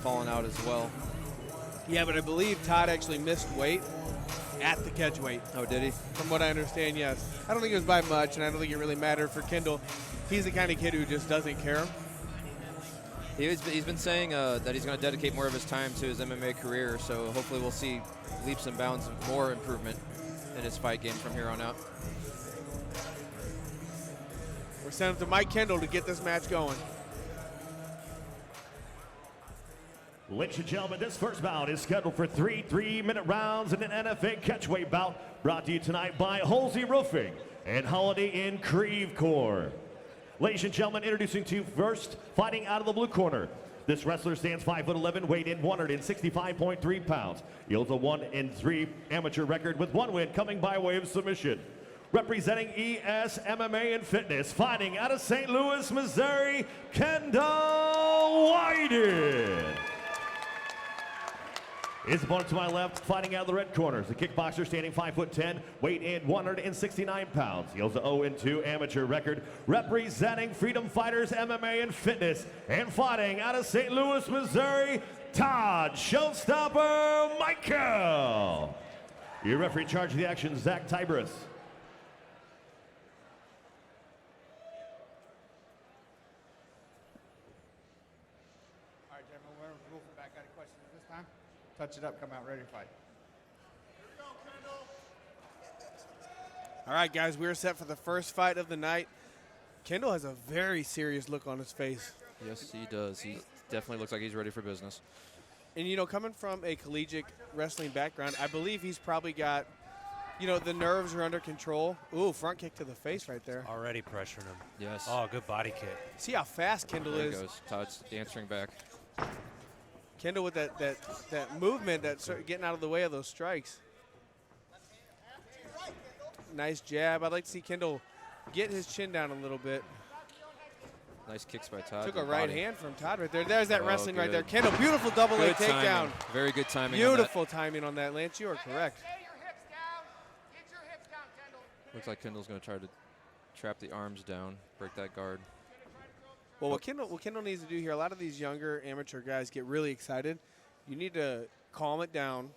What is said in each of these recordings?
fallen out as well. Yeah, but I believe Todd actually missed weight at the catch weight. Oh, did he? From what I understand, yes. I don't think it was by much, and I don't think it really mattered for Kendall. He's the kind of kid who just doesn't care. He's been saying that he's going to dedicate more of his time to his MMA career, so hopefully we'll see leaps and bounds of more improvement in his fight game from here on out. We're sending to Mike Kendall to get this match going. Ladies and gentlemen, this first bout is scheduled for 3 3-minute rounds in an NFA catchweight bout brought to you tonight by Halsey Roofing and Holiday Inn Creve Coeur. Ladies and gentlemen, introducing to you first, fighting out of the blue corner. This wrestler stands 5'11", weighed in 165.3 pounds. He holds a 1-3 amateur record with 1 win coming by way of submission. Representing ES MMA and Fitness, fighting out of St. Louis, Missouri, Kendall Wyden. His opponent to my left, fighting out of the red corner, is a kickboxer standing 5'10", weighed in 169 pounds. He holds a 0-2 amateur record, representing Freedom Fighters MMA and Fitness, and fighting out of St. Louis, Missouri, Todd Showstopper Michael. Your referee in charge of the action, Zach Tybris. All right, gentlemen, we're rule for back. Got any questions this time? Touch it up, come out ready to fight. All right, guys, we're set for the first fight of the night. Kendall has a very serious look on his face. Yes, he does. He definitely looks like he's ready for business. And, you know, coming from a collegiate wrestling background, I believe he's probably got, you know, the nerves are under control. Ooh, front kick to the face right there. Already pressuring him. Yes. Oh, good body kick. See how fast Kendall There is. he goes. Todd's answering back. Kendall with that movement, getting out of the way of those strikes. Nice jab. I'd like to see Kendall get his chin down a little bit. Nice kicks by Todd. Took a right hand from Todd right there. There's that wrestling right there. good. Kendall, beautiful double leg Good takedown. timing. Very good timing. Beautiful timing on that, Lance. You are correct. Looks like Kendall's going to try to trap the arms down, break that guard. Well, what Kendall needs to do here, a lot of these younger amateur guys get really excited. You need to calm it down,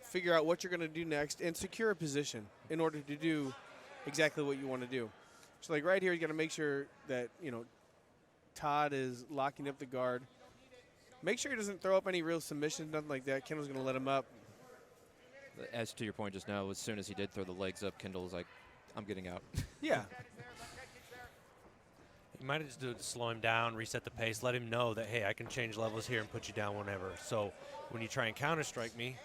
figure out what you're going to do next, and secure a position in order to do exactly what you want to do. So, like right here, you got to make sure that, you know, Todd is locking up the guard. Make sure he doesn't throw up any real submissions, nothing like that. Kendall's going to let him up. As to your point just now, as soon as he did throw the legs up, Kendall was like, I'm getting out. Yeah. You might just do it to slow him down, reset the pace, let him know that, hey, I can change levels here and put you down whenever. So when you try and counter-strike me,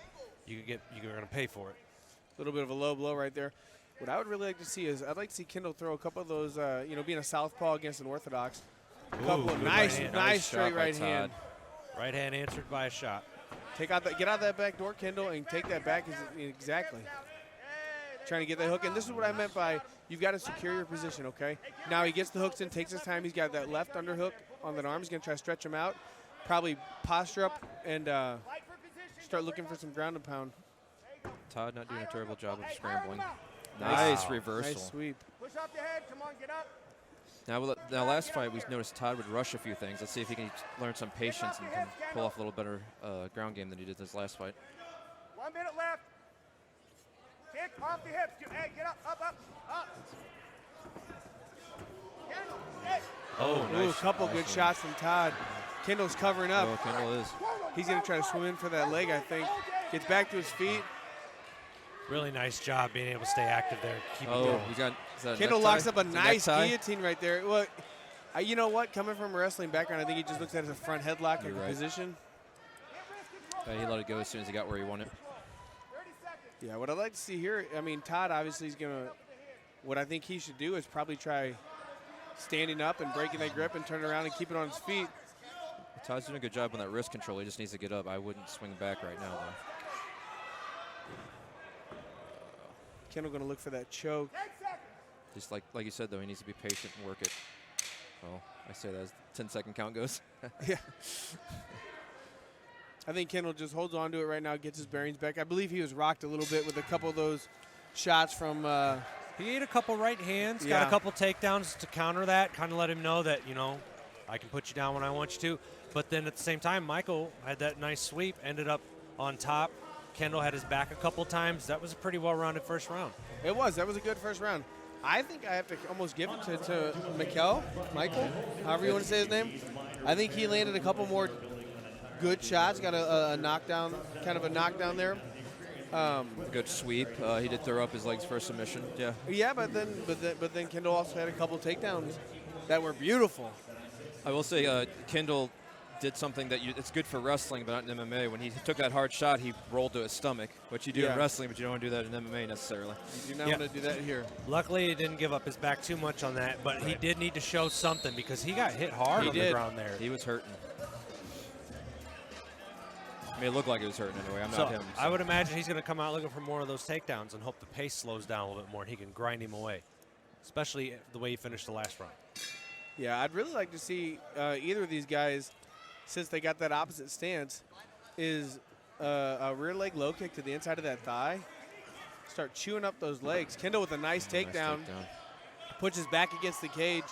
you're going to pay for it. A little bit of a low blow right there. What I would really like to see is I'd like to see Kendall throw a couple of those, you know, being a southpaw against an orthodox. A couple of nice straight right hand. Right hand answered by a shot. Get out of that back door, Kendall, and take that back exactly. Trying to get that hook. And this is what I meant by you've got to secure your position, okay? Now he gets the hooks in, takes his time. He's got that left underhook on that arm. He's going to try to stretch him out. Probably posture up and start looking for some ground and pound. Todd not doing a terrible job of scrambling. Nice reversal. Nice sweep. Push up your head, come on, get up. Now, last fight, we noticed Todd would rush a few things. Let's see if he can learn some patience and can pull off a little better ground game than he did this last fight. 1 minute left. Kick off the hips. Hey, get up, up. Oh, nice. Ooh, a couple good shots from Todd. Kendall's covering up. Oh, Kendall is. He's going to try to swim in for that leg, I think. Gets back to his feet. Really nice job being able to stay active there. Keep it Oh, going. we got Kendall locks up a nice guillotine right there. Well, you know what? Coming from a wrestling background, I think he just looks at it as a front headlock in position. He let it go as soon as he got where he wanted. Yeah, what I'd like to see here, I mean, Todd obviously is going to, what I think he should do is probably try standing up and breaking that grip and turn around and keep it on his feet. Todd's doing a good job on that wrist control. He just needs to get up. I wouldn't swing back right now, though. Kendall going to look for that choke. Just like you said, though, he needs to be patient and work it. Well, I say that as the 10-second count goes. Yeah. I think Kendall just holds on to it right now, gets his bearings back. I believe he was rocked a little bit with a couple of those shots from he ate a couple right hands, yeah. got a couple takedowns to counter that, kind of let him know that, you know, I can put you down when I want you to. But then at the same time, Michael had that nice sweep, ended up on top. Kendall had his back a couple times. That was a pretty well-rounded first round. It was. That was a good first round. I think I have to almost give it to Michael, however you want to say his name. I think he landed a couple more good shots, got a knockdown, kind of a knockdown there. Good sweep. He did throw up his legs for a submission. Yeah. Yeah, but then Kendall also had a couple takedowns that were beautiful. I will say Kendall did something that it's good for wrestling, but not in MMA. When he took that hard shot, he rolled to his stomach, which you do in wrestling, but you don't want to do that in MMA necessarily. You do not want to do that here. Luckily, he didn't give up his back too much on that, but he did need to show something because he got hit hard on the ground there. He was hurting. I mean, it looked like it was hurting anyway. I'm not him. So. I would imagine he's going to come out looking for more of those takedowns and hope the pace slows down a little bit more and he can grind him away, especially the way he finished the last round. Yeah, I'd really like to see either of these guys, since they got that opposite stance, is a rear leg low kick to the inside of that thigh. Start chewing up those legs. Kendall with a nice takedown. Puts his back against the cage.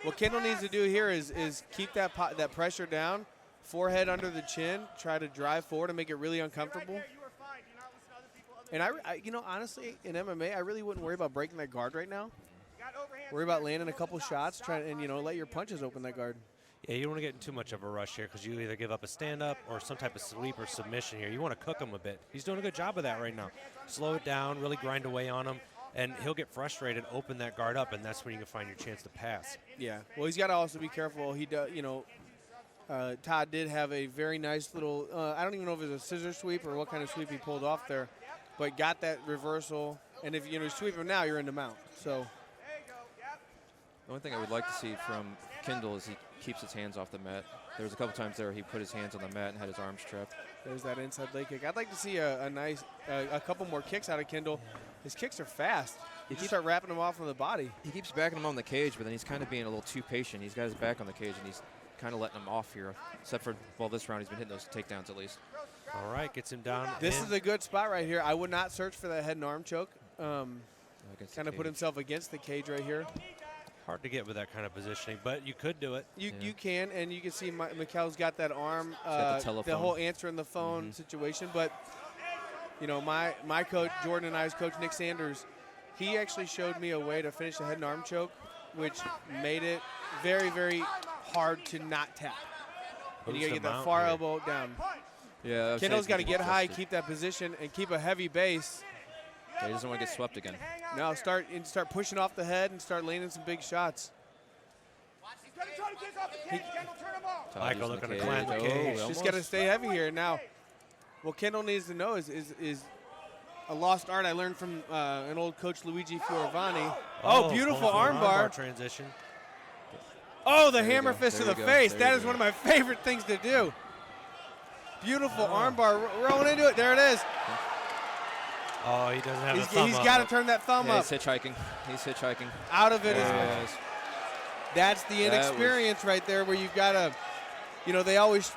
What Kendall needs to do here is keep that pressure down, forehead under the chin, try to drive forward and make it really uncomfortable. And I honestly, in MMA, I really wouldn't worry about breaking that guard right now. Worry about landing a couple shots, let your punches open that guard. Yeah, you don't want to get in too much of a rush here because you either give up a stand-up or some type of sweep or submission here. You want to cook him a bit. He's doing a good job of that right now. Slow it down, really grind away on him, and he'll get frustrated, open that guard up, and that's when you can find your chance to pass. Yeah, well, he's got to also be careful. He does, Todd did have a very nice little, I don't even know if it was a scissor sweep or what kind of sweep he pulled off there, but got that reversal. And if you sweep him now, you're in the mount. So the only thing I would like to see from Kendall is he keeps his hands off the mat. There was a couple times there he put his hands on the mat and had his arms trapped. There's that inside leg kick. I'd like to see a couple more kicks out of Kendall. His kicks are fast. You start wrapping him off from the body. He keeps backing him on the cage, but then he's kind of being a little too patient. He's got his back on the cage, and he's kind of letting him off here. Except for, this round he's been hitting those takedowns at least. All right, gets him down. This is a good spot right here. I would not search for that head and arm choke. Kind of put himself against the cage right here. Hard to get with that kind of positioning, but you could do it. You can, and you can see Mikel's got that arm, the whole answering the phone situation. But, my coach, Jordan and I's coach, Nick Sanders, he actually showed me a way to finish the head and arm choke, which made it very, very hard to not tap. And you got to get that far elbow down. Yeah, Kendall's got to get high, keep that position, and keep a heavy base. Yeah, he doesn't want to get swept again. No, start pushing off the head and start landing some big shots. Michael looking to climb the cage. Just got to stay heavy here. Now, what Kendall needs to know is a lost art I learned from an old coach, Luigi Fioravani. Oh, beautiful armbar. Transition. Oh, the hammer fist to the face. That is one of my favorite things to do. Beautiful armbar. Rolling into it. There it is. Oh, he doesn't have a thumb He's got to turn that thumb up. He's hitchhiking. He's hitchhiking. Out of it is. That's the inexperience right there where you've got to, they always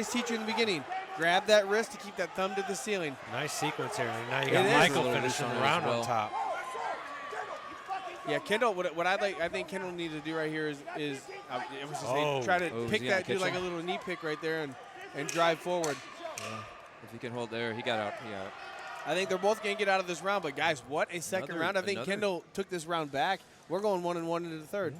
teach you in the beginning. Grab that wrist to keep that thumb to the ceiling. Nice sequence here. Now you got Michael finishing the round on top. Yeah, Kendall, what I think Kendall needs to do right here is try to pick that, do like a little knee pick right there and drive forward. Yeah. If he can hold there, he got out. I think they're both going to get out of this round, but guys, what a second round. I think Kendall took this round back. We're going 1-1 into the third.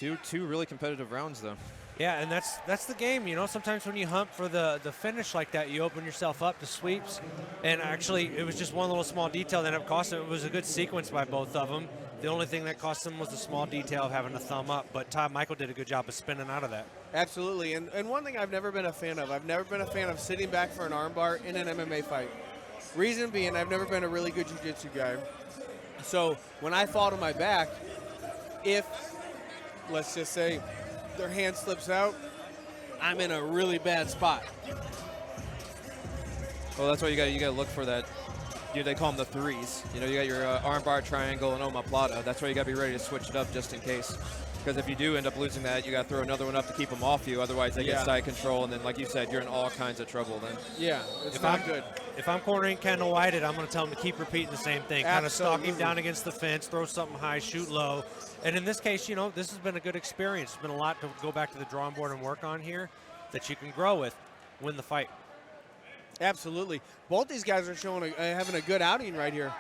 Two really competitive rounds, though. Yeah, and that's the game. Sometimes when you hunt for the finish like that, you open yourself up to sweeps. And actually, it was just one little small detail that ended up costing. It was a good sequence by both of them. The only thing that cost them was the small detail of having a thumb up. But Michael did a good job of spinning out of that. Absolutely. And one thing I've never been a fan of, sitting back for an armbar in an MMA fight. Reason being, I've never been a really good jiu-jitsu guy. So when I fall to my back, if, let's just say, their hand slips out, I'm in a really bad spot. Well, that's why you got to look for that. They call them the threes. You got your armbar, triangle, and omoplata. That's why you got to be ready to switch it up just in case. Because if you do end up losing that, you got to throw another one up to keep them off you. Otherwise, they get side control, and then, like you said, you're in all kinds of trouble then. Yeah, it's not good. if I'm cornering Kendall Wyden, I'm going to tell him to keep repeating the same thing. Kind of stalk him Absolutely. down against the fence, throw something high, shoot low. And in this case, this has been a good experience. It's been a lot to go back to the drawing board and work on here that you can grow with, win the fight. Absolutely. Both these guys are showing having a good outing right here.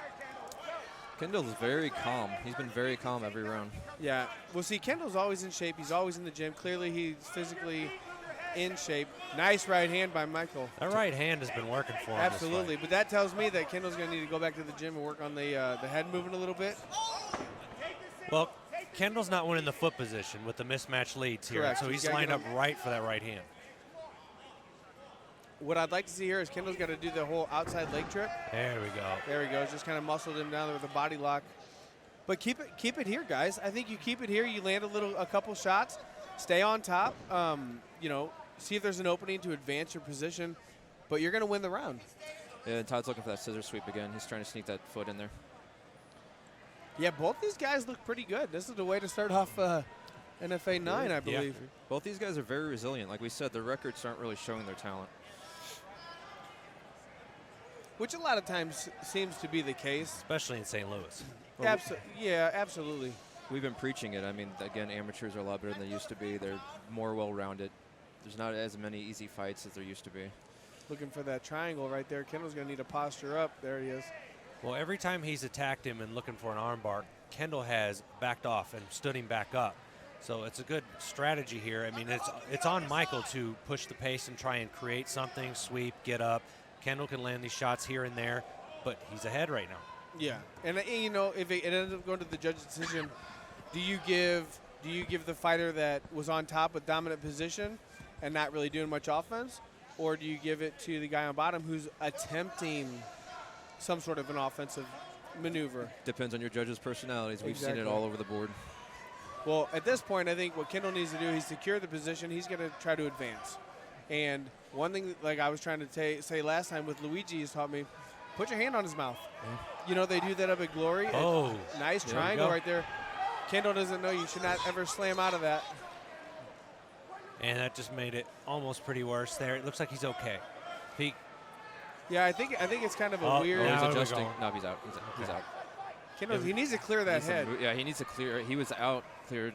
Kendall's very calm. He's been very calm every round. Yeah. Well, see, Kendall's always in shape. He's always in the gym. Clearly, he's physically in shape. Nice right hand by Michael. That right hand has been working for him. Absolutely. But that tells me that Kendall's going to need to go back to the gym and work on the head moving a little bit. Well, Kendall's not winning the foot position with the mismatched leads here. Correct. So He's he's gotta lined get up right for that right hand. What I'd like to see here is Kendall's got to do the whole outside leg trip. There we go. There we go. Just kind of muscled him down there with a body lock. But keep it here, guys. I think you keep it here. You land a couple shots, stay on top. See if there's an opening to advance your position. But you're going to win the round. Yeah, Todd's looking for that scissor sweep again. He's trying to sneak that foot in there. Yeah, both these guys look pretty good. This is the way to start off NFA 9, I believe. Yeah. Both these guys are very resilient. Like we said, their records aren't really showing their talent. Which a lot of times seems to be the case. Especially in St. Louis. Yeah, absolutely. We've been preaching it. I mean, again, amateurs are a lot better than they used to be. They're more well-rounded. There's not as many easy fights as there used to be. Looking for that triangle right there. Kendall's going to need to posture up. There he is. Well, every time he's attacked him and looking for an armbar, Kendall has backed off and stood him back up. So it's a good strategy here. I mean, it's on Michael to push the pace and try and create something, sweep, get up. Kendall can land these shots here and there, but he's ahead right now. Yeah, and if it ends up going to the judge's decision, do you give the fighter that was on top with dominant position and not really doing much offense, or do you give it to the guy on bottom who's attempting some sort of an offensive maneuver? Depends on your judge's personalities. We've Exactly. seen it all over the board. Well, at this point, I think what Kendall needs to do, he's secure the position. He's going to try to advance. And one thing, like I was trying to say last time with Luigi, he's taught me, put your hand on his mouth. Yeah. They do that up at Glory. Oh. Nice There we triangle go. right there. Kendall doesn't know you should not ever slam out of that. And that just made it almost pretty worse there. It looks like he's okay. Yeah, I think it's kind of a weird. Oh, Now he's we're adjusting. going. No, he's out. He's out. Kendall, he needs to clear that head. Yeah, he needs to clear. He was out, cleared.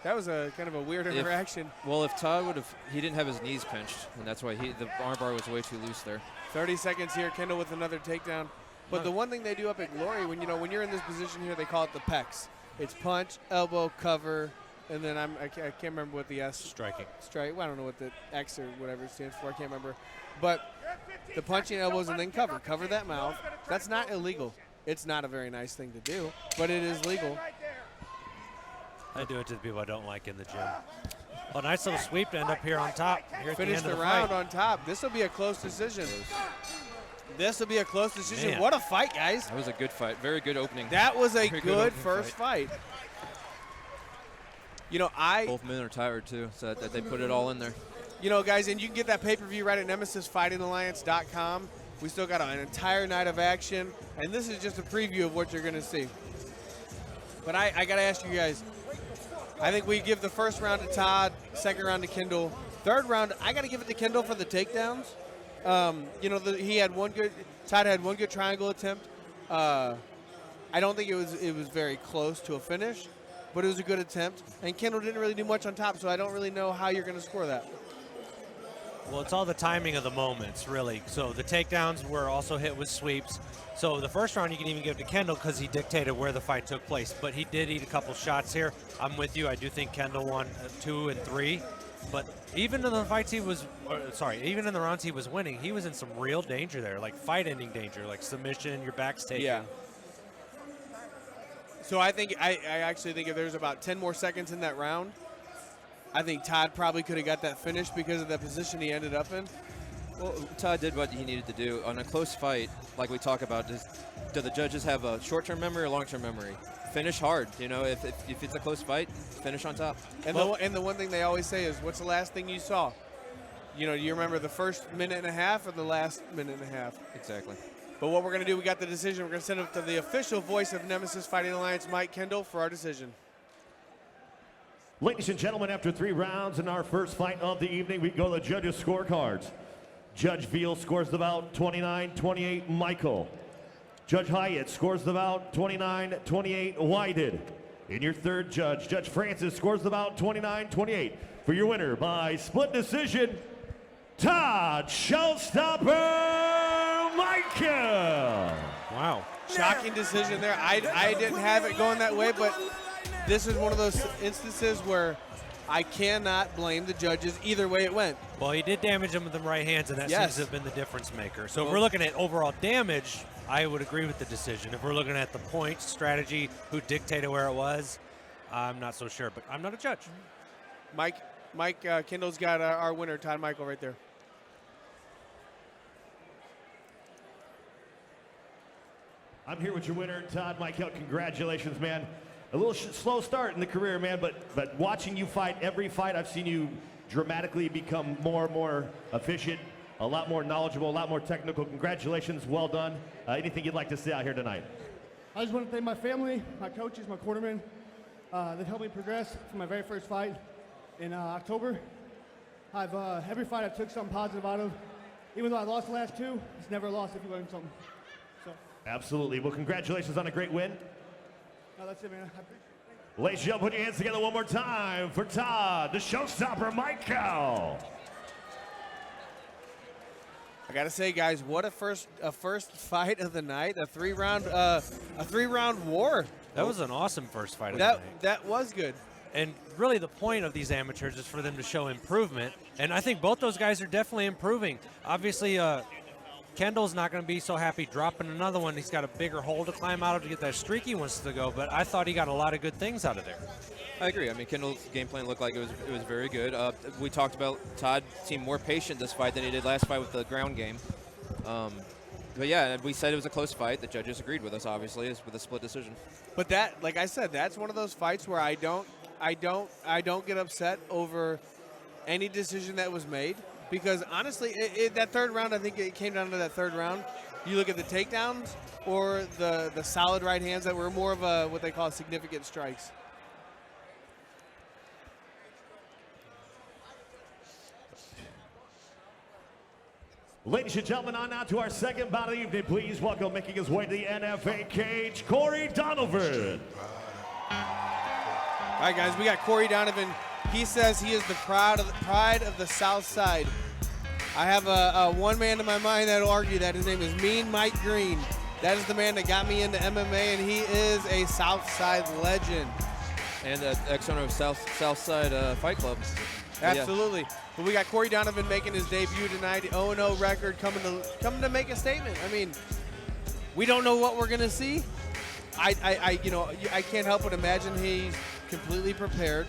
That was a kind of a weird interaction. Well, if Todd would have, he didn't have his knees pinched, and that's why the armbar was way too loose there. 30 seconds here. Kendall with another takedown. But the one thing they do up at Glory, when you're in this position here, they call it the pecs. It's punch, elbow, cover, and then I can't remember what the S. Striking. Strike. Well, I don't know what the X or whatever it stands for. I can't remember. But the punching elbows and then cover. Cover that mouth. That's not illegal. It's not a very nice thing to do, but it is legal. I do it to the people I don't like in the gym. Well, nice little sweep to end up here on top. Here at Finish the the end of round fight. on top. This will be a close decision. This will be a close decision. Man. What a fight, guys. That was a good fight. Very good opening. That was a Very good opening first fight. Both men are tired too, so that they put it all in there. Guys, and you can get that pay-per-view right at nemesisfightingalliance.com. We still got an entire night of action, and this is just a preview of what you're going to see. But I got to ask you guys, I think we give the first round to Todd, second round to Kendall. Third round, I got to give it to Kendall for the takedowns. Todd had one good triangle attempt. I don't think it was very close to a finish, but it was a good attempt. And Kendall didn't really do much on top, so I don't really know how you're going to score that. Well, it's all the timing of the moments, really. So the takedowns were also hit with sweeps. So the first round you can even give to Kendall because he dictated where the fight took place. But he did eat a couple shots here. I'm with you. I do think Kendall won 2 and 3. But even in the fights even in the rounds he was winning, he was in some real danger there, like fight-ending danger, like submission, your back's taken. Yeah. So I actually think if there's about 10 more seconds in that round, I think Todd probably could have got that finish because of the position he ended up in. Well, Todd did what he needed to do. On a close fight, like we talk about, do the judges have a short-term memory or long-term memory? Finish hard. If it's a close fight, finish on top. And the one thing they always say is, what's the last thing you saw? Do you remember the first minute and a half or the last minute and a half? Exactly. But what we're going to do, we got the decision. We're going to send it to the official voice of Nemesis Fighting Alliance, Mike Kendall, for our decision. Ladies and gentlemen, after 3 rounds in our first fight of the evening, we go to the judges' scorecards. Judge Veal scores the bout 29-28 Michael. Judge Hyatt scores the bout 29-28 Wyden. And your third judge, Judge Francis, scores the bout 29-28. For your winner by split decision, Todd Showstopper Michael. Wow. Shocking decision there. I didn't have it going that way, but this is one of those instances where I cannot blame the judges either way it went. Well, he did damage him with the right hands, and that Yes. seems to have been the difference maker. So if we're looking at overall damage, I would agree with the decision. If we're looking at the points, strategy, who dictated where it was, I'm not so sure, but I'm not a judge. Mike Kendall's got our winner, Todd Michael, right there. I'm here with your winner, Todd Michael. Congratulations, man. A little slow start in the career, man, but watching you fight every fight, I've seen you dramatically become more and more efficient, a lot more knowledgeable, a lot more technical. Congratulations, well done. Anything you'd like to say out here tonight? I just want to thank my family, my coaches, my quartermen that helped me progress from my very first fight in October. Every fight I took something positive out of. Even though I lost the last 2, it's never a loss if you learn something. So. Absolutely. Well, congratulations on a great win. No, that's it, man. I appreciate it. Ladies and gentlemen, put your hands together one more time for Todd, the showstopper, Michael. I gotta say, guys, what a first fight of the night, a three round war. That was an awesome first fight of the night. That was good. And really the point of these amateurs is for them to show improvement. And I think both those guys are definitely improving. Obviously, Kendall's not going to be so happy dropping another one. He's got a bigger hole to climb out of to get that streak he wants to go. But I thought he got a lot of good things out of there. I agree. I mean, Kendall's game plan looked like it was very good. We talked about Todd seemed more patient this fight than he did last fight with the ground game. But yeah, we said it was a close fight. The judges agreed with us, obviously, is with a split decision. But that, like I said, that's one of those fights where I don't get upset over any decision that was made, because honestly, that third round, I think it came down to that third round. You look at the takedowns or the solid right hands that were more of a what they call significant strikes. Ladies and gentlemen, on now to our second bout of the evening. Please welcome, making his way to the NFA cage, Corey Donovan. All right, guys, we got Corey Donovan. He says he is the pride of the South Side. I have a one man in my mind that will argue that. His name is Mean Mike Green. That is the man that got me into MMA, and he is a South Side legend. And ex-owner of Southside Fight Club. Absolutely. Yeah. But we got Corey Donovan making his debut tonight. 0-0 record, coming to make a statement. I mean, we don't know what we're gonna see. I can't help but imagine he's completely prepared.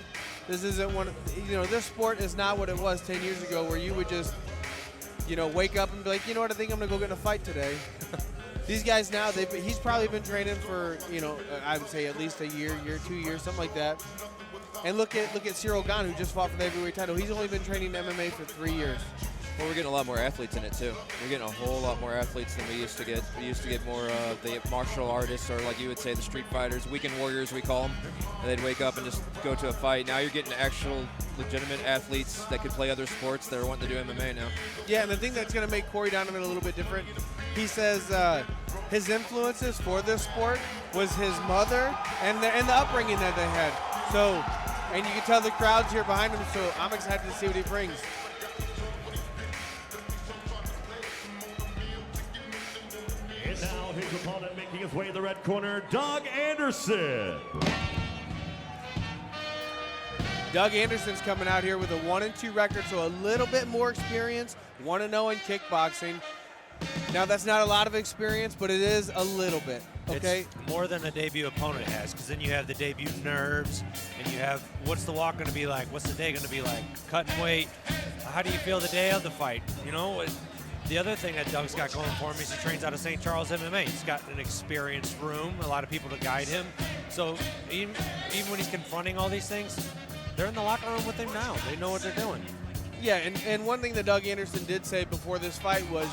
This isn't one. This sport is not what it was 10 years ago, where you would just, wake up and be like, you know what, I think I'm gonna go get in a fight today. These guys now, he's probably been training for, I would say at least a year, 2 years, something like that. And look at Cyril Gane, who just fought for the heavyweight title. He's only been training MMA for 3 years. Well, we're getting a lot more athletes in it too. We're getting a whole lot more athletes than we used to get. We used to get more of the martial artists, or like you would say, the street fighters, weekend warriors we call them. And they'd wake up and just go to a fight. Now you're getting actual legitimate athletes that could play other sports that are wanting to do MMA now. Yeah, and the thing that's going to make Corey Donovan a little bit different, he says his influences for this sport was his mother and the upbringing that they had. So, and you can tell the crowd's here behind him, so I'm excited to see what he brings. And now his opponent making his way to the red corner, Doug Anderson. Doug Anderson's coming out here with a 1-2 record, so a little bit more experience, 1-0 in kickboxing. Now, that's not a lot of experience, but it is a little bit, okay? It's more than a debut opponent has, because then you have the debut nerves, and you have what's the walk going to be like, what's the day going to be like, cutting weight, how do you feel the day of the fight, The other thing that Doug's got going for him is he trains out of St. Charles MMA. He's got an experienced room, a lot of people to guide him. So even when he's confronting all these things, they're in the locker room with him now. They know what they're doing. Yeah, and one thing that Doug Anderson did say before this fight was,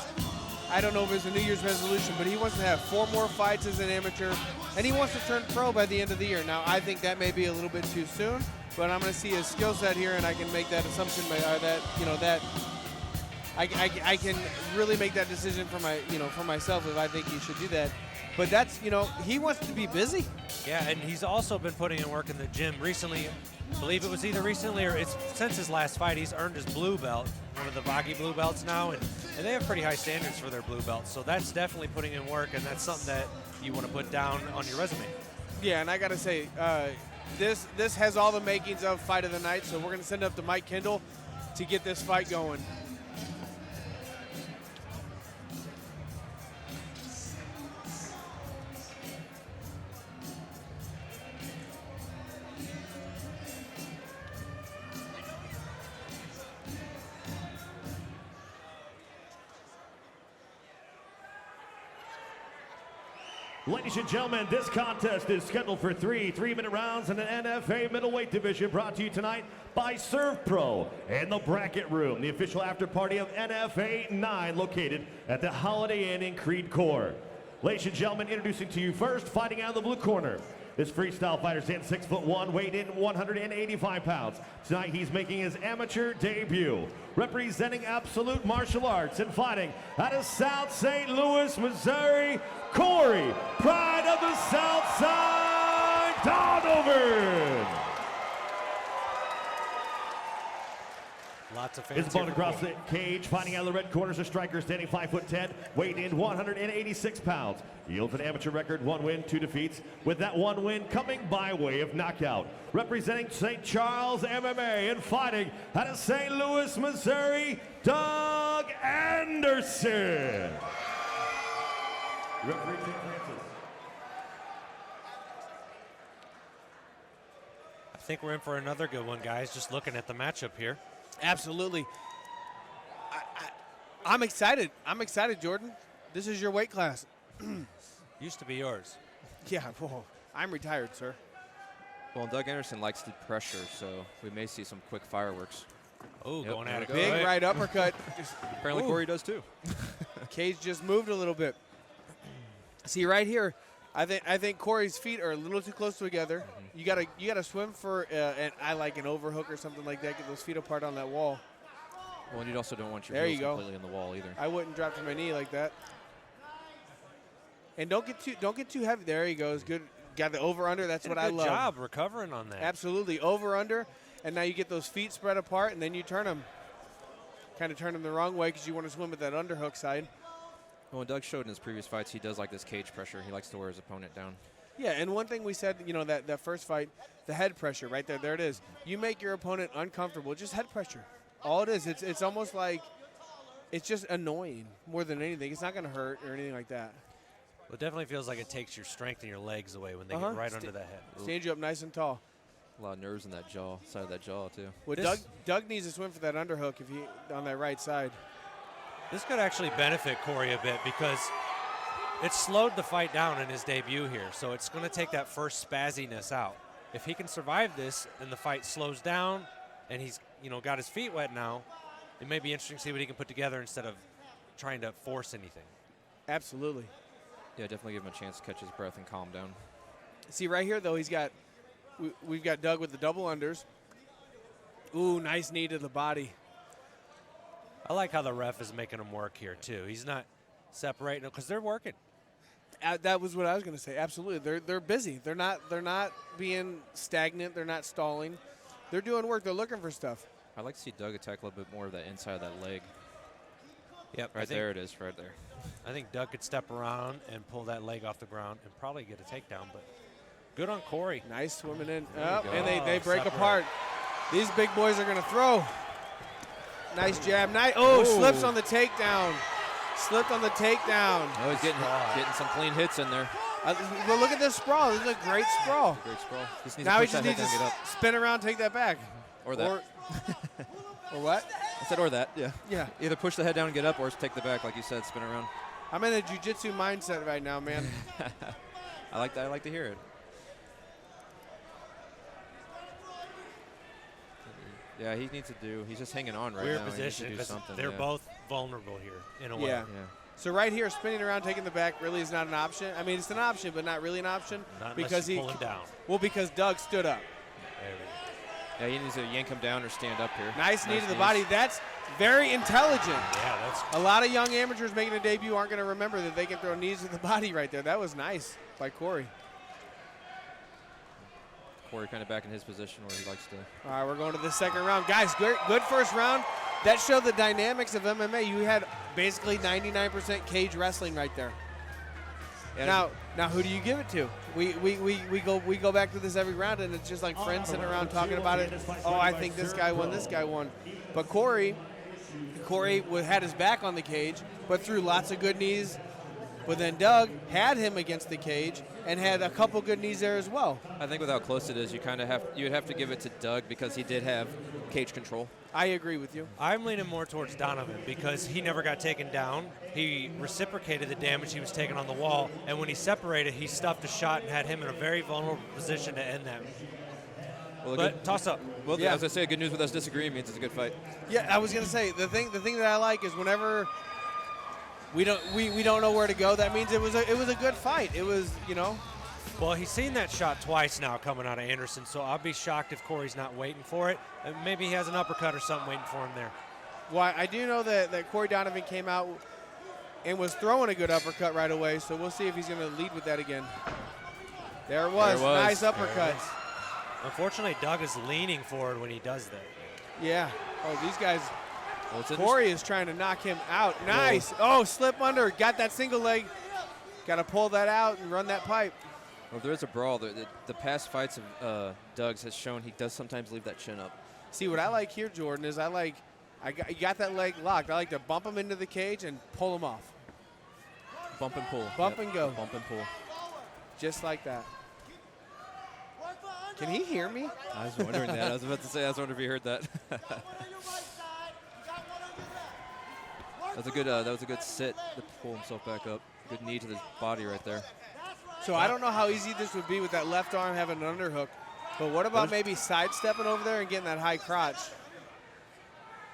I don't know if it's a New Year's resolution, but he wants to have 4 more fights as an amateur, and he wants to turn pro by the end of the year. Now, I think that may be a little bit too soon, but I'm going to see his skill set here, and I can make that assumption that I can really make that decision for myself if I think he should do that. But that's, he wants to be busy. Yeah, and he's also been putting in work in the gym recently. I believe it was either recently or it's since his last fight. He's earned his blue belt, one of the Baghi blue belts now, and they have pretty high standards for their blue belts. So that's definitely putting in work, and that's something that you want to put down on your resume. Yeah, and I got to say, this has all the makings of fight of the night. So we're going to send up to Mike Kendall to get this fight going. Ladies and gentlemen, this contest is scheduled for three 3-minute rounds in an NFA middleweight division, brought to you tonight by Serve Pro and the Bracket Room, the official after party of NFA 9, located at the Holiday Inn in Creed Core. Ladies and gentlemen, introducing to you first, fighting out of the blue corner. This freestyle fighter stands 6'1", weighed in 185 pounds. Tonight he's making his amateur debut. Representing Absolute Martial Arts and fighting out of South St. Louis, Missouri, Corey, Pride of the South Side, Donovan. Lots of fans. His opponent across the cage, fighting out of the red corner is a striker standing 5'10", weighed in 186 pounds. He holds an amateur record, 1 win, 2 defeats, with that 1 win coming by way of knockout. Representing St. Charles MMA and fighting out of St. Louis, Missouri, Doug Anderson. Referee Tim Francis. I think we're in for another good one, guys, just looking at the matchup here. Absolutely. I'm excited. I'm excited, Jordan. This is your weight class. Used to be yours. Yeah, well, I'm retired, sir. Well, Doug Anderson likes the pressure, so we may see some quick fireworks. Oh, Yep, going at it. Big right uppercut. Apparently Corey does too. Cage just moved a little bit. See right here, I think Corey's feet are a little too close together. You gotta swim for and I like an overhook or something like that. Get those feet apart on that wall. Well, and you also don't want your There heels you go. completely on the wall either. I wouldn't drop to my knee like that. And don't get too heavy. There he goes. Good. Got the over under. That's Did what a I good love. job recovering on that. Absolutely over under, and now you get those feet spread apart, and then you turn them. Kind of turn them the wrong way because you want to swim with that underhook side. Well, Doug showed in his previous fights he does like this cage pressure. He likes to wear his opponent down. Yeah, and one thing we said, that first fight, the head pressure right there. There it is. You make your opponent uncomfortable. Just head pressure. All it is. It's almost like it's just annoying more than anything. It's not going to hurt or anything like that. Well, it definitely feels like it takes your strength and your legs away when they get right under the head. Stand you up nice and tall. A lot of nerves in that jaw, side of that jaw too. Well, Doug needs to swim for that underhook if he on that right side. This could actually benefit Corey a bit because it slowed the fight down in his debut here. So it's going to take that first spazziness out. If he can survive this and the fight slows down and he's got his feet wet now, it may be interesting to see what he can put together instead of trying to force anything. Absolutely. Yeah, definitely give him a chance to catch his breath and calm down. See right here though, we've got Doug with the double unders. Ooh, nice knee to the body. I like how the ref is making him work here too. He's not separating them because they're working. That was what I was going to say. Absolutely, they're busy. They're not being stagnant. They're not stalling. They're doing work. They're looking for stuff. I'd like to see Doug attack a little bit more of that inside of that leg. Yep, Right there it is, right there. I think Doug could step around and pull that leg off the ground and probably get a takedown, but good on Corey. Nice swimming in. There you go. And they break Separate. apart. These big boys are going to throw. Nice jab. Oh, slips on the takedown. Slipped on the takedown. Oh, he's getting some clean hits in there. But look at this sprawl. This is a great sprawl. Great sprawl. Just needs Now to he push just that needs head to down and get up. spin around, take that back. Or that. Or what? I said or that, yeah. Yeah. Either push the head down and get up or take the back, like you said, spin around. I'm in a jiu-jitsu mindset right now, man. I like that. I like to hear it. Yeah, he needs to do. He's just hanging on right Weird now. He needs to position do because something, they're yeah. both vulnerable here in a way. Yeah. So right here, spinning around, taking the back really is not an option. I mean, it's an option, but not really an option. Not because unless you pull him down. Well, because Doug stood up. There we go. Yeah, he needs to yank him down or stand up here. Nice knee to the knees. body. That's very intelligent. Yeah, that's A lot of young amateurs making a debut aren't going to remember that they can throw knees to the body right there. That was nice by Corey. Corey kind of back in his position where he likes to. All right, we're going to the second round. Guys, good first round. That showed the dynamics of MMA. You had basically 99% cage wrestling right there. Yeah. Now, who do you give it to? We go back to this every round, and it's just like friends sitting around talking about it. Oh, I think this guy won, this guy won. But Corey had his back on the cage, but threw lots of good knees. But then Doug had him against the cage and had a couple good knees there as well. I think with how close it is, you would have to give it to Doug because he did have cage control. I agree with you. I'm leaning more towards Donovan because he never got taken down. He reciprocated the damage he was taking on the wall, and when he separated, he stuffed a shot and had him in a very vulnerable position to end that. Well, But toss up. Well, Yeah. as I say, good news with us disagreeing means it's a good fight. Yeah, I was gonna say the thing that I like is whenever we don't know where to go, that means it was a good fight. It was, you know. Well, he's seen that shot twice now coming out of Anderson, so I'll be shocked if Corey's not waiting for it. And maybe he has an uppercut or something waiting for him there. Well, I do know that Corey Donovan came out and was throwing a good uppercut right away, so we'll see if he's going to lead with that again. There it was. There it was. Nice There it uppercut. Unfortunately, Doug is leaning forward when he does that. Yeah. Oh, these guys. Well, it's Corey is trying to knock him out. Nice. Oh, slip under. Got that single leg. Got to pull that out and run that pipe. Well, if there is a brawl, the past fights of Doug's has shown he does sometimes leave that chin up. See, what I like here, Jordan, is you got that leg locked. I like to bump him into the cage and pull him off. Bump and pull. Bump and go. Bump and pull. Just like that. Can he hear me? I was wondering that. I was about to say, I was wondering if you heard that. That was a good sit to pull himself back up. Good knee to the body right there. So I don't know how easy this would be with that left arm having an underhook, but what about maybe sidestepping over there and getting that high crotch,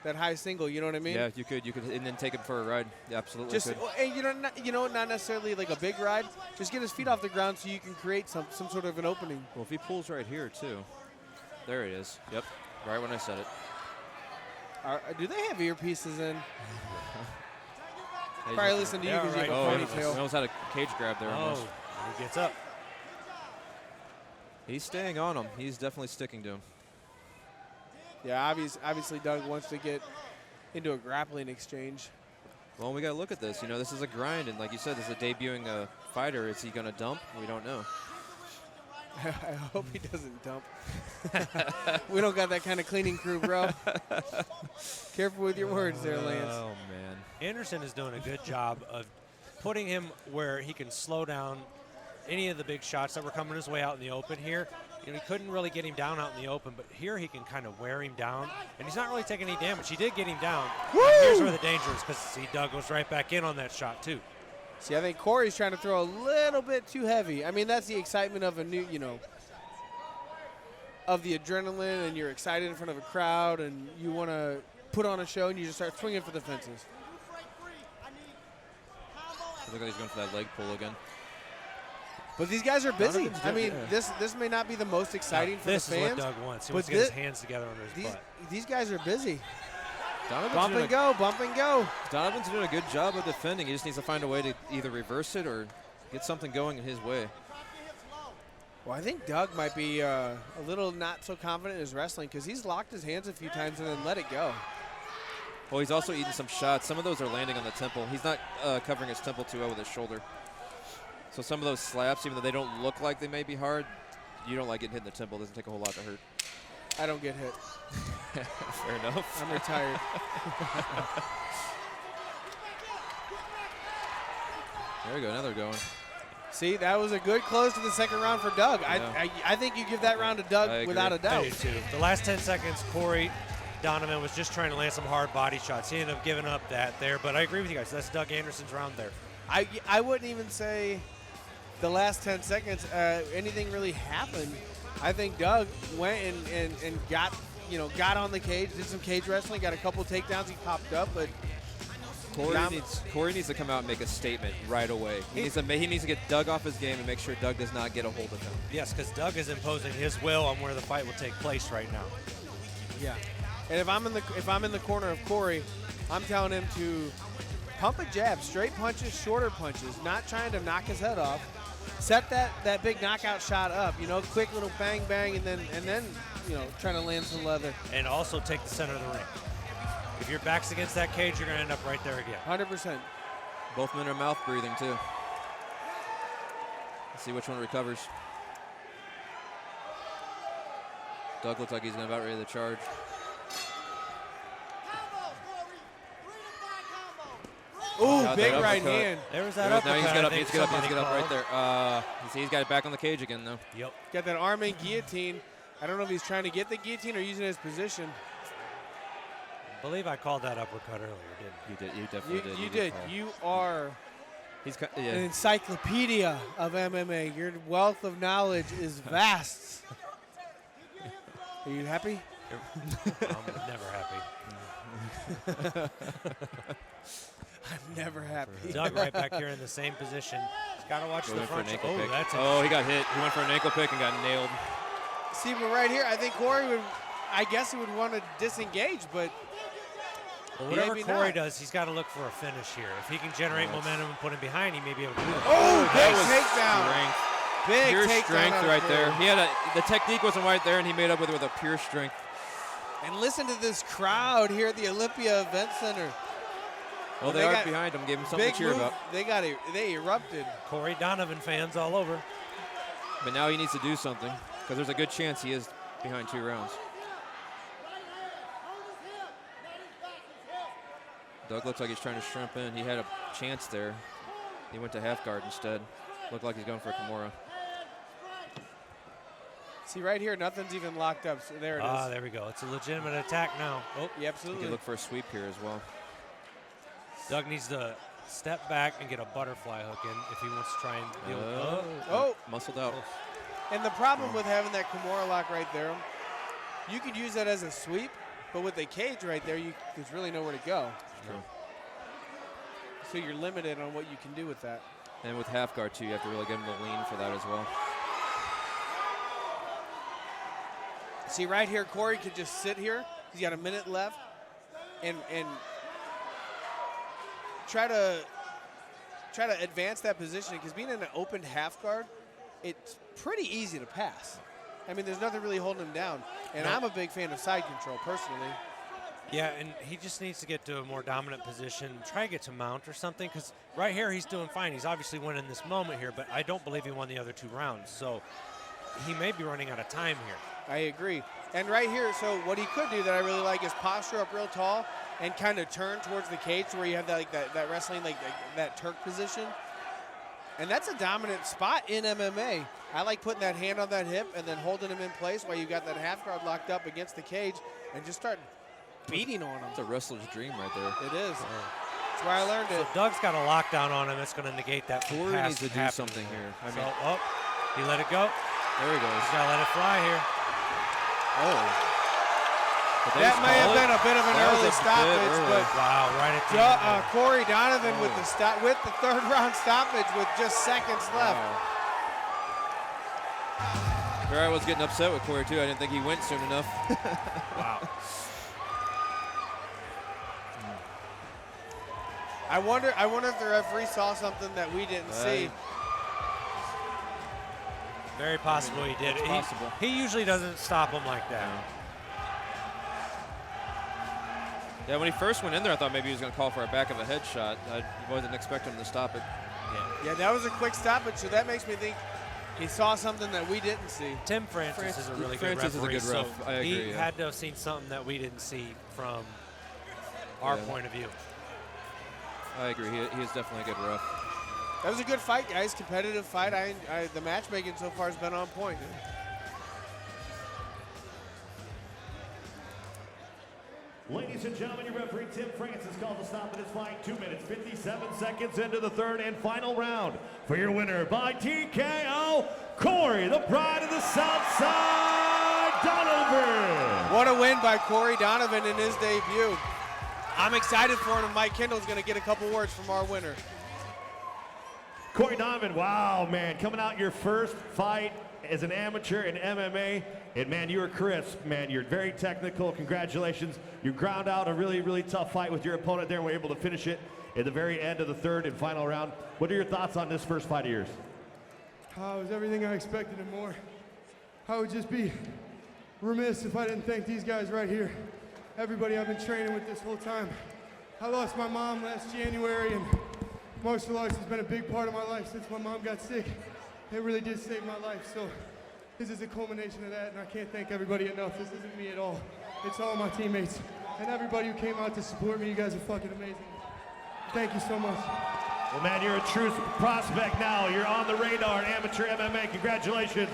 that high single? You know what I mean? Yeah, you could, and then take him for a ride. Yeah, absolutely. Just could. and not necessarily like a big ride. Just get his feet off the ground so you can create some sort of an opening. Well, if he pulls right here too, there it is. Yep, right when I said it. Do they have earpieces in? Hey, Probably listen to you because you have a ponytail. He almost had a cage grab there. Almost. He gets up. He's staying on him. He's definitely sticking to him. Yeah, obviously Doug wants to get into a grappling exchange. Well, we got to look at this. You know, this is a grind, and like you said, this is a debuting fighter. Is he going to dump? We don't know. I hope he doesn't dump. We don't got that kind of cleaning crew, bro. Careful with your words there, Lance. Oh, man. Anderson is doing a good job of putting him where he can slow down any of the big shots that were coming his way out in the open here. You know, he couldn't really get him down out in the open, but here he can kind of wear him down, and he's not really taking any damage. He did get him down. Here's where the danger is, because see, Doug goes right back in on that shot too. See, I think Corey's trying to throw a little bit too heavy. I mean, that's the excitement of a new, of the adrenaline, and you're excited in front of a crowd, and you want to put on a show, and you just start swinging for the fences. Look like he's going for that leg pull again. But these guys are busy. Donovan's I mean, yeah. this may not be the most exciting for the This is fans. what Doug wants. He but wants to get his hands together under his butt. These guys are busy. Donovan's Bump doing and go, bump and go. Donovan's doing a good job of defending. He just needs to find a way to either reverse it or get something going in his way. Well, I think Doug might be a little not so confident in his wrestling because he's locked his hands a few times and then let it go. Well, he's also eating some shots. Some of those are landing on the temple. He's not covering his temple too well with his shoulder. So some of those slaps, even though they don't look like they may be hard, you don't like getting hit in the temple. It doesn't take a whole lot to hurt. I don't get hit. Fair enough. I'm retired. There we go. Now they're going. See, that was a good close to the second round for Doug. Yeah. I think you give that round to Doug without a I doubt. do too. The last 10 seconds, Corey Donovan was just trying to land some hard body shots. He ended up giving up that there, but I agree with you guys. That's Doug Anderson's round there. I wouldn't even say the last 10 seconds anything really happened. I think Doug went and got on the cage, did some cage wrestling, got a couple takedowns. He popped up, but Corey needs to come out and make a statement right away. He needs to get Doug off his game and make sure Doug does not get a hold of him. Yes, because Doug is imposing his will on where the fight will take place right now. Yeah. And if I'm in the corner of Corey, I'm telling him to pump a jab, straight punches, shorter punches, not trying to knock his head off. Set that big knockout shot up, quick little bang bang, and then trying to land some leather. And also take the center of the ring. If your back's against that cage, you're going to end up right there again. 100%. Both men are mouth breathing too. Let's see which one recovers. Doug looks like he's about ready to charge. Ooh, Got big that right uppercut. hand. There was that Now uppercut. he's got I up. think He's got somebody up right called. there. You see, he's got it back on the cage again though. Yep. Got that arm in guillotine. I don't know if he's trying to get the guillotine or using his position. I believe I called that uppercut earlier, didn't You definitely did. You did. call. You are Yeah. an encyclopedia of MMA. Your wealth of knowledge is vast. Are you happy? I'm never happy. I'm never happy. Doug right back here in the same position. He's got to watch the Went for front. an ankle Oh, pick. that's Oh, he got hit. He went for an ankle pick and got nailed. See, but right here, I think Corey would, I guess he would want to disengage, but Well, whatever maybe Corey not. does, he's got to look for a finish here. If he can generate momentum and put him behind, he may be able to do that. oh, That big was takedown. strength. Big Pure takedown strength out of right there. Corey. He had the technique wasn't right there, and he made up with it with a pure strength. And listen to this crowd here at the Olympia Event Center. Well, They they are got behind him, gave him something Big to cheer move. about. They erupted. Corey Donovan fans all over. But now he needs to do something because there's a good chance he is behind 2 rounds. Doug looks like he's trying to shrimp in. He had a chance there. He went to half guard instead. Looked like he's going for a Kimura. See, right here, nothing's even locked up. So there it is. Ah, there we go. It's a legitimate attack now. Oh, Yeah, He absolutely. could look for a sweep here as well. Doug needs to step back and get a butterfly hook in if he wants to try and deal with Oh. Muscled out. And the problem with having that Kimura lock right there, you could use that as a sweep, but with the cage right there, there's really nowhere to go. True. So you're limited on what you can do with that. And with half guard too, you have to really get him to lean for that as well. See, right here, Corey could just sit here. He's got a minute left, and try to advance that position, because being in an open half guard, it's pretty easy to pass. I mean, there's nothing really holding him down. And I'm a big fan of side control, personally. Yeah, and he just needs to get to a more dominant position, try to get to mount or something, because right here he's doing fine. He's obviously winning this moment here, but I don't believe he won the other 2 rounds. So he may be running out of time here. I agree. And right here, so what he could do that I really like is posture up real tall and kind of turn towards the cage where you have that wrestling, like that Turk position. And that's a dominant spot in MMA. I like putting that hand on that hip and then holding him in place while you got that half guard locked up against the cage and just start beating on him. It's a wrestler's dream right there. It is. That's where I learned So it. Doug's got a lockdown on him. That's going to negate that from Corey past needs to do happening something here. I So, mean, he let it go. there he goes. He's got to let it fly here. Oh. But they That just may have call been it? a bit of an That was early a bit stoppage, early. but Wow, right at the end there. Corey Donovan with the third round stoppage with just seconds left. Here I was getting upset with Corey too. I didn't think he went soon enough. Wow. I wonder if the referee saw something that we didn't see. Very possible he did. It's possible. He usually doesn't stop him like that. Yeah, when he first went in there, I thought maybe he was going to call for a back of a head shot. I wasn't expecting him to stop it. Yeah, that was a quick stoppage, so that makes me think he saw something that we didn't see. Tim Francis is a really Francis good referee. is a good ref. So I agree, he yeah. had to have seen something that we didn't see from our Yeah. point of view. I agree. He is definitely a good ref. That was a good fight, guys. Competitive fight. The matchmaking so far has been on point. Ladies and gentlemen, your referee Tim Francis called to stop in his fight. 2 minutes, 57 seconds into the third and final round. For your winner by TKO, Corey, the pride of the South Side, Donovan. What a win by Corey Donovan in his debut. I'm excited for him, and Mike Kendall's going to get a couple words from our winner. Corey Donovan, wow, man, coming out your first fight as an amateur in MMA. And man, you were crisp, man. You're very technical. Congratulations. You ground out a really, really tough fight with your opponent there and were able to finish it at the very end of the third and final round. What are your thoughts on this first fight of yours? It was everything I expected and more. I would just be remiss if I didn't thank these guys right here. Everybody I've been training with this whole time. I lost my mom last January, and martial arts has been a big part of my life since my mom got sick. It really did save my life, so this is a culmination of that, and I can't thank everybody enough. This isn't me at all. It's all my teammates and everybody who came out to support me. You guys are fucking amazing. Thank you so much. Well, man, you're a true prospect now. You're on the radar in amateur MMA. Congratulations.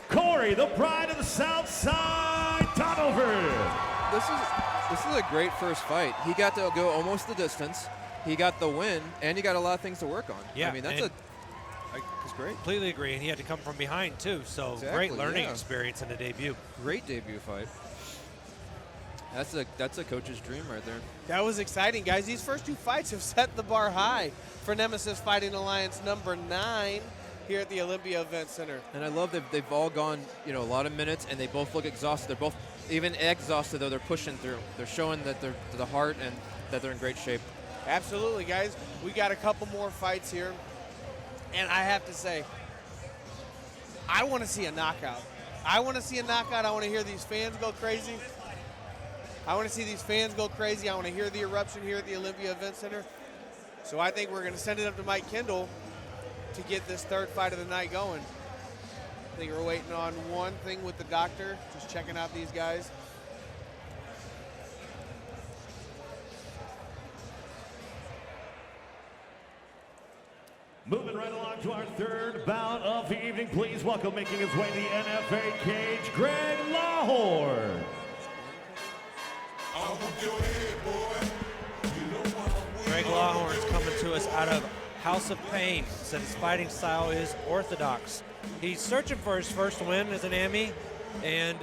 Corey, the pride of the South Side, Donovan. This is a great first fight. He got to go almost the distance. He got the win, and he got a lot of things to work on. Yeah, I mean, that's great. Completely agree, and he had to come from behind too. So Exactly, great learning yeah. experience in the debut. Great debut fight. That's a coach's dream right there. That was exciting, guys. These first two fights have set the bar high for Nemesis Fighting Alliance number 9 here at the Olympia Event Center. And I love that they've all gone, a lot of minutes, and they both look exhausted. They're both even exhausted, though. They're pushing through. They're showing that they're to the heart and that they're in great shape. Absolutely, guys. We got a couple more fights here. And I have to say, I want to see a knockout. I want to see a knockout. I want to hear these fans go crazy. I want to see these fans go crazy. I want to hear the eruption here at the Olympia Event Center. So I think we're going to send it up to Mike Kendall to get this third fight of the night going. I think we're waiting on one thing with the doctor, just checking out these guys. Moving right along to our third bout of the evening. Please welcome, making his way to the NFA cage, Gregg Lawhorn. Gregg Lawhorn is coming to us out of House of Pain. Said his fighting style is orthodox. He's searching for his first win as an Emmy, and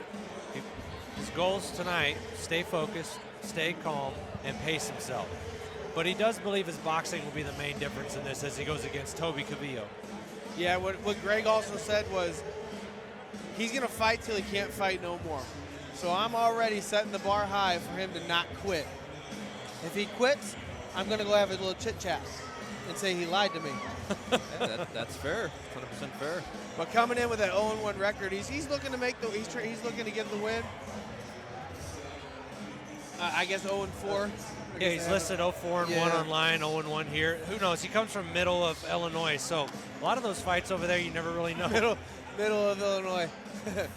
his goals tonight: stay focused, stay calm, and pace himself. But he does believe his boxing will be the main difference in this as he goes against Ybot Gvillo. Yeah, what Greg also said was he's going to fight till he can't fight no more. So I'm already setting the bar high for him to not quit. If he quits, I'm going to go have a little chit-chat and say he lied to me. Yeah, that's fair. 100% fair. But coming in with that 0-1 record, he's looking to make he's looking to get the win. I guess 0-4. Yeah, he's listed 0-4-1 online, 0-1 here. Who knows? He comes from middle of Illinois, so a lot of those fights over there you never really know. Middle of Illinois.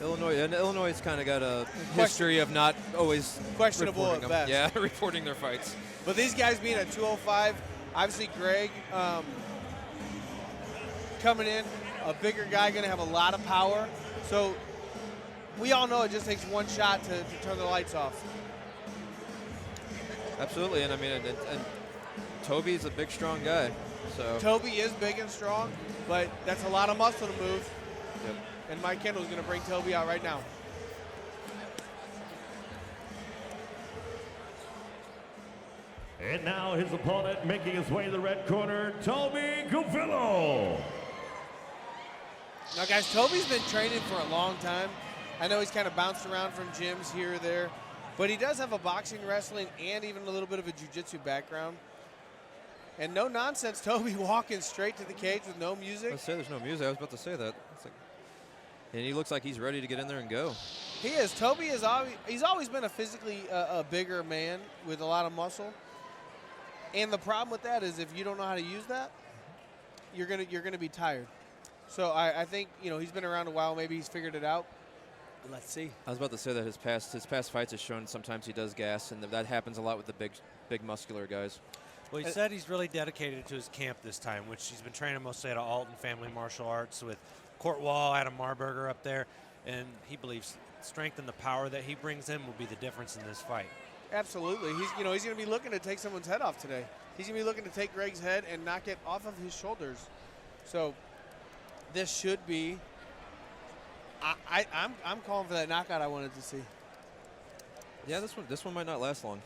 Illinois has kind of got a history of not always questionable reporting at them. best. Yeah, reporting their fights. But these guys being at 205, obviously Greg coming in, a bigger guy, going to have a lot of power. So we all know it just takes one shot to turn the lights off. Absolutely, and I mean, and Toby's a big, strong guy. So Toby is big and strong, but that's a lot of muscle to move. Yep. And Mike Kendall's going to bring Toby out right now. And now his opponent, making his way to the red corner, Ybot Gvillo. Now, guys, Toby's been training for a long time. I know he's kind of bounced around from gyms here or there, but he does have a boxing, wrestling, and even a little bit of a jiu-jitsu background. And no nonsense, Toby walking straight to the cage with no music. Let's say there's no music. I was about to say that. It's like, and he looks like he's ready to get in there and go. He is. Toby is he's always been a physically a bigger man with a lot of muscle. And the problem with that is if you don't know how to use that, you're gonna be tired. So I think he's been around a while. Maybe he's figured it out. Let's see. I was about to say that his past fights have shown sometimes he does gas, and that happens a lot with the big muscular guys. Well, he said he's really dedicated to his camp this time, which he's been training mostly at Alton Family Martial Arts with Court Wall, Adam Marburger up there, and he believes strength and the power that he brings in will be the difference in this fight. Absolutely. He's going to be looking to take someone's head off today. He's going to be looking to take Gregg's head and knock it off of his shoulders. So this should be. I'm calling for that knockout I wanted to see. Yeah, this one might not last long.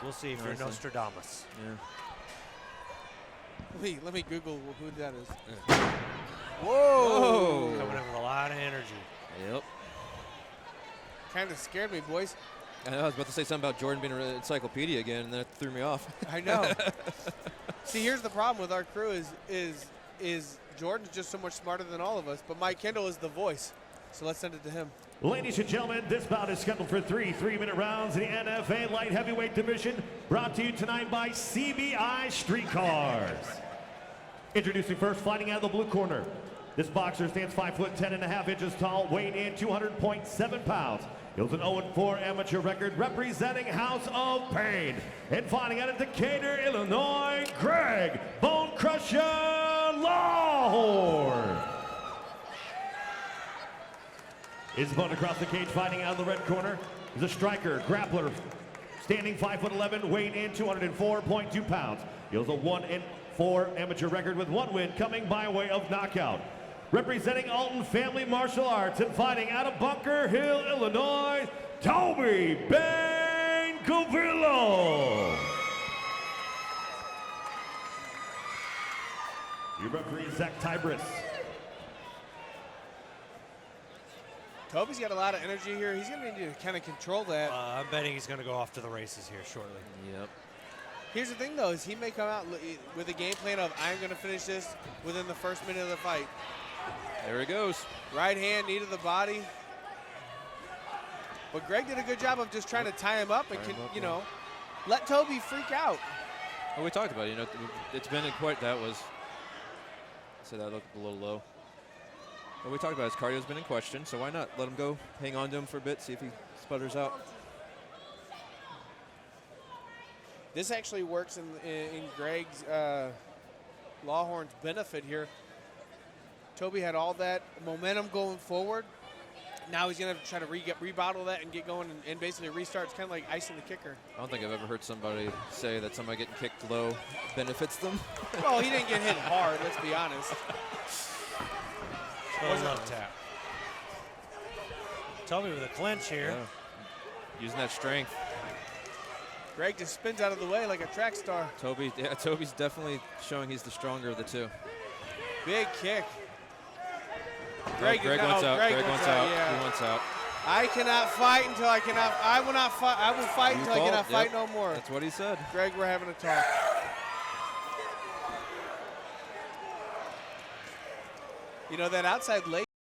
We'll see if you're Nostradamus. Yeah. Let me Google who that is. Whoa! Coming in with a lot of energy. Yep. Kind of scared me, boys. I know, I was about to say something about Jordan being an encyclopedia again, and that threw me off. I know. See, here's the problem with our crew is Jordan's just so much smarter than all of us, but Mike Kendall is the voice. So let's send it to him. Ladies and gentlemen, this bout is scheduled for 3 3-minute rounds in the NFA light heavyweight division, brought to you tonight by CBI Streetcars. Introducing first, fighting out of the blue corner. This boxer stands 5'10.5" tall, weighing in 200.7 pounds. He holds an 0-4 amateur record representing House of Pain. And fighting out of Decatur, Illinois, Gregg Bone Crusher Lawhorn. His opponent across the cage, fighting out of the red corner, is a striker, grappler, standing 5'11", weighing in 204.2 pounds. He holds a 1-4 amateur record with 1 win coming by way of knockout. Representing Alton Family Martial Arts and fighting out of Bunker Hill, Illinois, Ybot Gvillo. Your referee is Zach Tybris. Toby's got a lot of energy here. He's going to need to kind of control that. I'm betting he's going to go off to the races here shortly. Yep. Here's the thing, though, is he may come out with a game plan of, I'm going to finish this within the first minute of the fight. There he goes. Right hand, knee to the body. But Gregg did a good job of just trying to tie him up and, let Toby freak out. Well, we talked about it. It's been quite, that was, so that looked a little low. But we talked about his cardio's been in question, so why not let him go, hang on to him for a bit, see if he sputters out. This actually works in Gregg's Lawhorn's benefit here. Toby had all that momentum going forward. Now he's going to try to rebottle that and get going and basically restart. It's kind of like icing the kicker. I don't think I've ever heard somebody say that somebody getting kicked low benefits them. Well, he didn't get hit hard, let's be honest. Love tap. Toby with a clinch here. Yeah. Using that strength. Gregg just spins out of the way like a track star. Toby's definitely showing he's the stronger of the two. Big kick. Gregg wants out. Gregg wants out. Yeah. He wants out. I cannot fight until I cannot. I will not fight. I will fight until I cannot fight no more. That's what he said. Gregg, we're having a talk. That outside leg